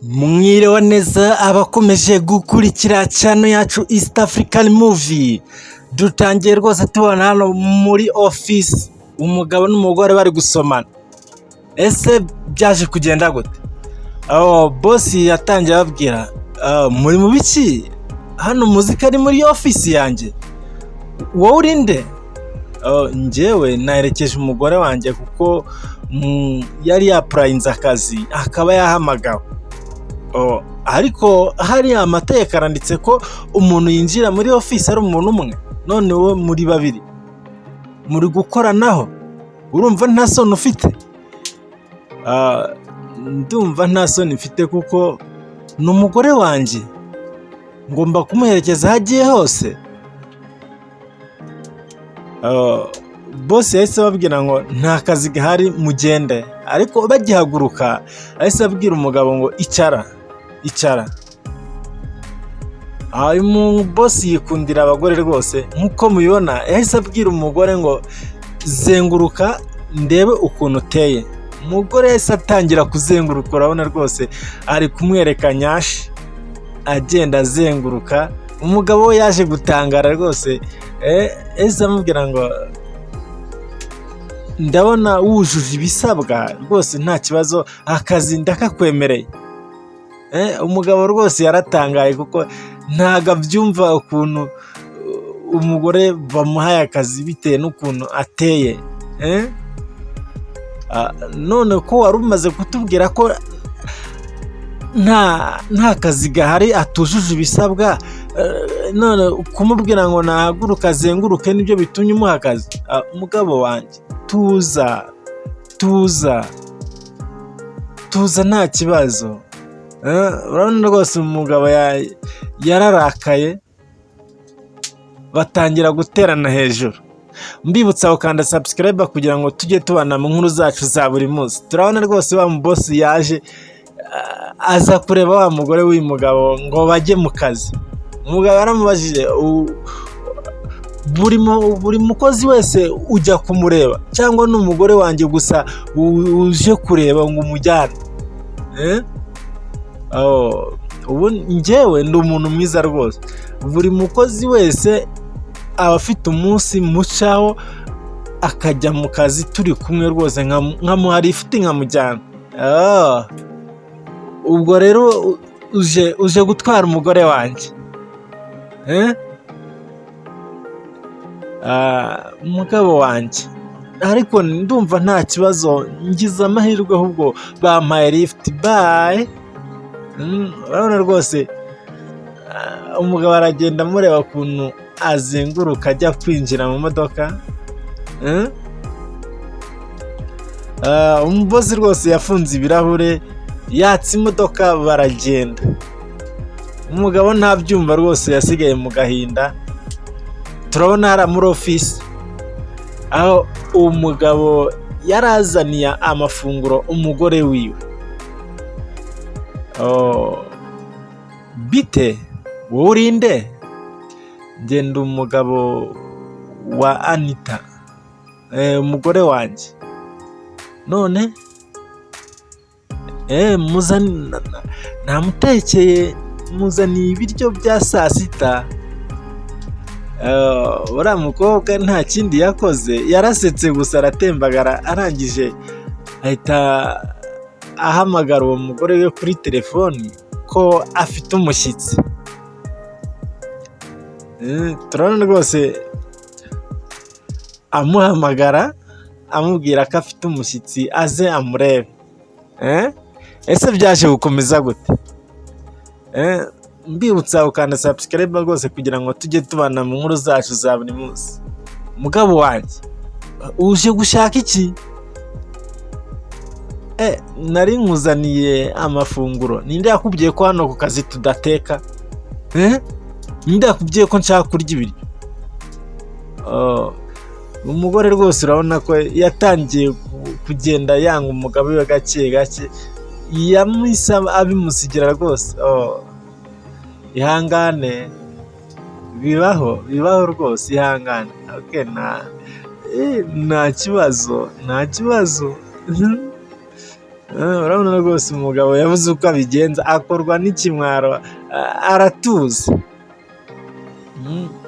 Mwiriwe neza abakomeje gukurikira channel yacu East African Movie. Dutangiye rwose tubona hano muri office umugabo n'umugore bari gusomana. Ese byaje kugenda gute? Boss yatangiye ababwira muri mu biki? Hano muzika ari muri office yanjye. Wowe urinde? Njyewe naherekeje umugore wanjye kuko yari yapurayinze akazi akaba yahamagawe. Ariko hari amategeko aranditse ko umuntu yinjira muri office ari umuntu umwe, none wowe muri babiri muri gukoranaho, urumva nta soni ufite? Ndumva nta soni mfite kuko ni umugore wanjye, ngomba kumuherekeza aho agiye hose. Boss yahise ababwira ngo nta kazi gahari mugende, ariko bagihaguruka ahise abwira umugabo ngo icara. Uyu boss yikundira abagore rwose, nkuko mubibona yahise abwira umugore ngo zenguruka ndebe ukuntu uteye. Umugore yahise atangira kuzenguruka, urabona rwose ari kumwereka nyashi agenda azenguruka. Umugabo we yaje gutangara rwose, yahise amubwira ngo ndabona wujuje ibisabwa rwose, nta kibazo, akazi ndakakwemereye. Umugabo rwose yaratangaye kuko ntago abyumva ukuntu umugore bamuhaye akazi bitewe n'ukuntu ateye. None ko wari umaze kutubwira ko nta kazi gahari, atujuje ibisabwa, none kumubwira ngo nahaguruka azenguruke nibyo bitumye umuha akazi? Umugabo wanjye tuza nta kibazo. Urabona rwose umugabo yararakaye, batangira guterana hejuru. Mbibutsa gukanda subscribe kugira ngo tujye tubana mu nkuru zacu za buri munsi. Turabona rwose wa boss yaje aza kureba wa mugore w'uyu mugabo ngo bajye mu kazi. Umugabo yaramubajije buri mukozi wese ujya kumureba cyangwa n'umugore wanjye gusa uje kureba ngo umujyane? Ubu njyewe ndi umuntu mwiza rwose, buri mukozi wese aba afite umunsi mucaho akajya mu kazi turi kumwe rwose, nkamuha lifuti nkamujyana. Ubwo rero uje gutwara umugore wanjye? Umugabo wanjye, ariko ndumva nta kibazo, ngize amahirwe ahubwo bampaye lifuti, bye. Urabona rwose umugabo aragenda amureba ukuntu azenguruka ajya kwinjira mu modoka. Umubozi rwose yafunze ibirahure, yatse imodoka, baragenda. Umugabo ntabyumva rwose, yasigaye mu gahinda. Turabona hari muri office aho umugabo yarazaniye amafunguro umugore wiwe. Bite wowe urinde? Ngenda umugabo wa Anita, umugore wanjye. None namutekeye, muzaniye ibiryo bya saa sita. Uriya mukobwa nta kindi yakoze, yarasetse gusa aratembagara, arangije ahita ahamagara uwo mugore we kuri telefoni ko afite umushyitsi. Turabona rwose amuhamagara amubwira ko afite umushyitsi aze amurebe. Ese byaje gukomeza gute? Mbibutsa gukanda subscribe rwose kugira ngo tujye tubana mu nkuru zacu za buri munsi. Mugabo wanjye, uje gushaka iki? Nari nkuzaniye amafunguro. Ninde yakubwiye ko hano ku kazi tudateka? Ninde yakubwiye ko nshaka kurya ibiryo? Umugore rwose urabona ko yatangiye kugenda yanga umugabo we gake gake, yamusaba abimusigira rwose. Ihangane, bibaho rwose, ihangane. Nta kibazo. urabona rwose umugabo yabuze uko abigenza, akorwa n'ikimwaro, aratuza.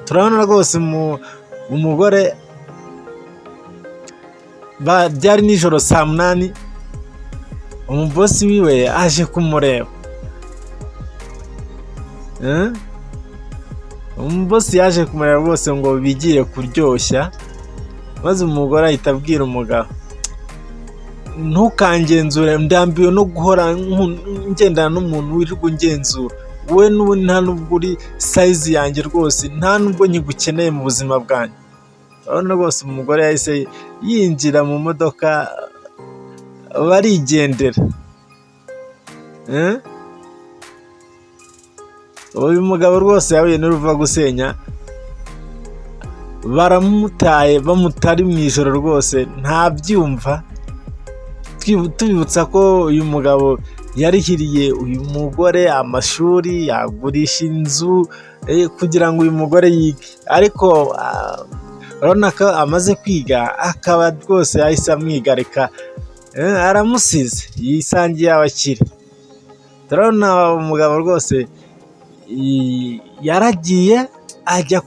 Turabona rwose umugore byari nijoro saa 8, umubosi wiwe aje kumureba. Umubosi yaje kumureba rwose ngo bigiye kuryoshya, maze umugore ahita abwira umugabo, ntukangenzure, ndambiwe no guhora ngendana n'umuntu wirirwa ungenzura, wowe n'ubundi nta nubwo uri size yanjye rwose, nta nubwo nkigukeneye mu buzima bwanjye. Urabona rwose umugore yahise yinjira mu modoka barigendera. Uyu mugabo rwose yahuye n'uruva gusenya, baramutaye bamutari mu ijoro rwose ntabyumva. Tubibutsa ko uyu mugabo yarihiriye uyu mugore amashuri, yagurisha inzu kugira ngo uyu mugore yige, ariko urabona ko amaze kwiga akaba rwose yahise amwigarika, aramusize, yisangiye abakire. Turabona umugabo rwose yaragiye ajya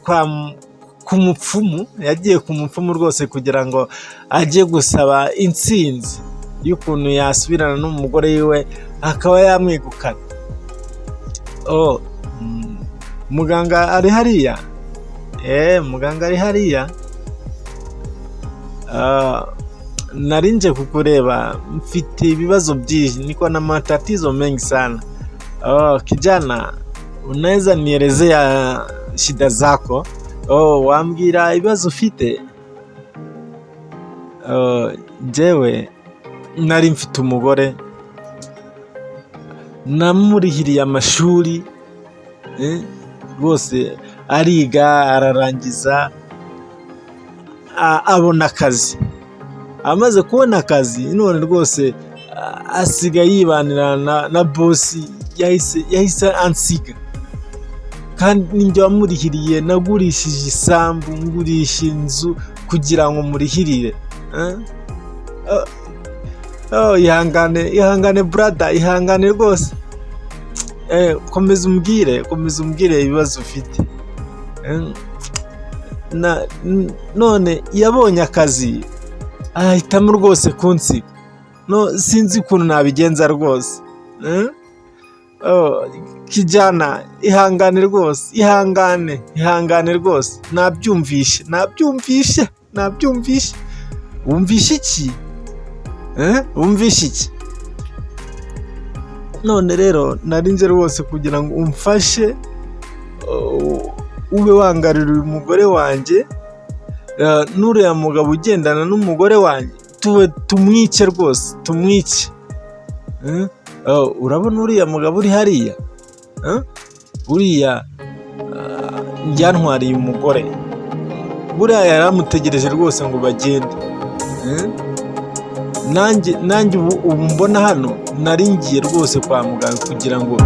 ku mupfumu, yagiye ku mupfumu rwose kugira ngo ajye gusaba intsinzi y'ukuntu yasubirana n'umugore wiwe akaba yamwegukana. Muganga ari hariya, muganga ari hariya. Narinje kukureba, mfite ibibazo byinshi, niko na matatizo mengi sana. Kijana, unaweza nielezea shida zako? Wambwira ibibazo ufite? Jewe nari mfite umugore, namurihiriye amashuri, rwose ariga ararangiza, abona akazi. Amaze kubona akazi none rwose asigaye yibanira na bosi, yahise ansiga. Kandi ninjye wamurihiriye, nagurishije isambu, ngurisha inzu kugira ngo murihirire. Ihangane brother, ihangane rwose. Komeza umbwire ibibazo ufite. None yabonye akazi ahitamo rwose kunsiga. Sinzi ukuntu nabigenza rwose. Kijana, ihangane rwose, ihangane rwose. Nabyumvishe. Wumvishe iki? Wumvishe iki? None rero narinje rwose kugira ngo umfashe, ube wangarurira umugore wanjye, n'uriya mugabo ugendana n'umugore wanjye tumwice rwose, tumwice. Urabona uriya mugabo uri hariya, uriya yantwariye umugore, buriya yaramutegereje rwose ngo bagende. Nanjye ubu mbona hano, nari ngiye rwose kwa muganga kugira ngo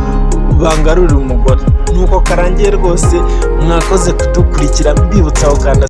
bangarurire umugore. Nuko karangiye rwose, mwakoze kudukurikira, mbibutsa ukanda